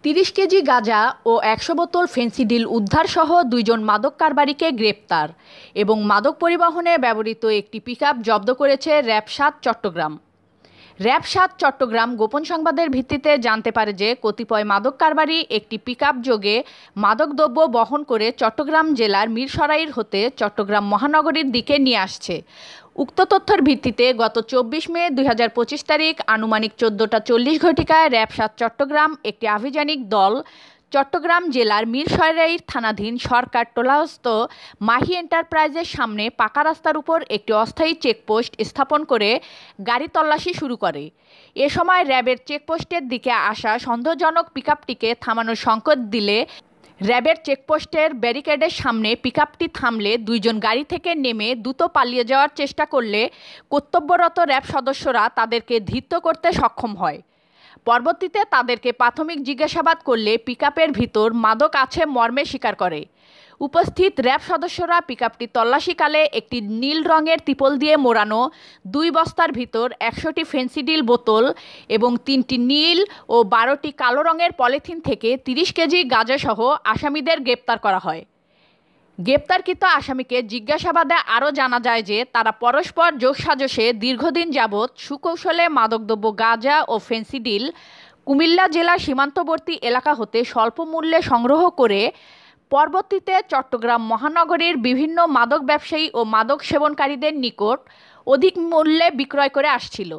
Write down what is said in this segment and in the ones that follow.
৩০ KG গাঁজা ও ১০০ বোতল Phensedyl উদ্ধারসহ ২ জন মাদক কারবারিকে গ্রেপ্তার এবং মাদক পরিবহনে ব্যবহৃত একটি পিকআপ জব্দ করেছে র্যাব-৭ চট্টগ্রাম। র্যাব-৭ চট্টগ্রাম গোপন সংবাদের ভিত্তিতে জানতে পারে যে কতিপয় মাদক কারবারি একটি পিকআপ যোগে মাদকদ্রব্য বহন করে চট্টগ্রাম জেলার মিরসরাইর হতে চট্টগ্রাম মহানগরীর দিকে নিয়ে আসছে। উক্ত তথ্যের ভিত্তিতে গত ২৪ মে ২০২৫ তারিখ আনুমানিক ১৪টা ৪০ ঘটিকায় র্যাব-৭ চট্টগ্রাম একটি আভিযানিক দল চট্টগ্রাম জেলার মিরসরাইর থানাধীন সরকার টোলাস্থ মাহি এন্টারপ্রাইজের সামনে পাকা রাস্তার উপর একটি অস্থায়ী চেকপোস্ট স্থাপন করে গাড়ি তল্লাশি শুরু করে। এ সময় র্যাবের চেকপোস্টের দিকে আসা সন্দেহজনক পিকআপটিকে থামানোর সংকেত দিলে র্যাবের চেকপোস্টের ব্যারিকেডের সামনে পিকআপটি থামলে ২ জন গাড়ি থেকে নেমে দ্রুত পালিয়ে যাওয়ার চেষ্টা করলে কর্তব্যরত র্যাব সদস্যরা তাদেরকে ধৃত করতে সক্ষম হয়। পরবর্তীতে তাদেরকে প্রাথমিক জিজ্ঞাসাবাদ করলে পিকআপের ভিতর মাদক আছে মর্মে স্বীকার করে। উপস্থিত র্যাব সদস্যরা পিকআপটি তল্লাশিকালে একটি নীল রঙের ত্রিপল দিয়ে মোড়ানো ২ বস্তার ভিতর ১০০টি ফেন্সিডিল বোতল এবং ৩টি নীল ও ১২টি কালো রঙের পলিথিন থেকে ৩০ কেজি গাঁজাসহ আসামিদের গ্রেপ্তার করা হয়। গ্রেপ্তারকৃত আসামিকে জিজ্ঞাসাবাদে আরও জানা যায় যে তারা পরস্পর যোগসাজশে দীর্ঘদিন যাবৎ সুকৌশলে মাদকদ্রব্য গাঁজা ও ফেন্সিডিল কুমিল্লা জেলার সীমান্তবর্তী এলাকা হতে স্বল্প মূল্যে সংগ্রহ করে পরবর্তীতে চট্টগ্রাম মহানগরীর বিভিন্ন মাদক ব্যবসায়ী ও মাদক সেবনকারীদের নিকট অধিক মূল্যে বিক্রয় করে আসছিল।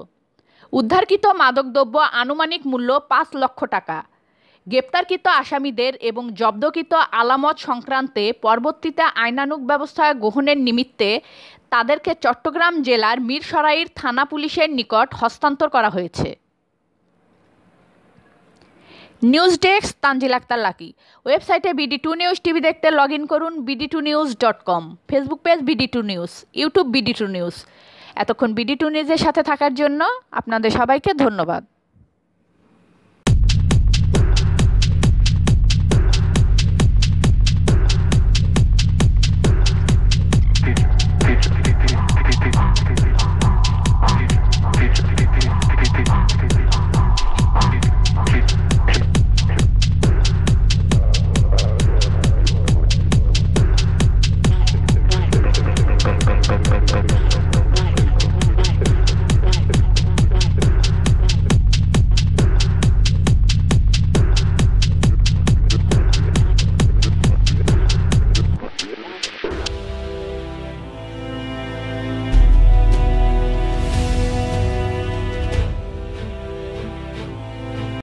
উদ্ধারকৃত মাদকদ্রব্য আনুমানিক মূল্য ৫ লক্ষ টাকা। গ্রেপ্তারকৃত আসামিদের এবং জব্দকৃত আলামত সংক্রান্তে পরবর্তীতে আইনানুগ ব্যবস্থা গ্রহণের নিমিত্তে তাদেরকে চট্টগ্রাম জেলার মিরসরাইর থানা পুলিশের নিকট হস্তান্তর করা হয়েছে। News desk Tanzil Akter Lucky. ওয়েবসাইটে বিডি2 নিউজ টিভি দেখতে লগ ইন করুন bd2news.com, Facebook page BD two news, YouTube BD two news. এতক্ষণ বিডি2 নিউজের সাথে থাকার জন্য আপনাদের সবাইকে ধন্যবাদ।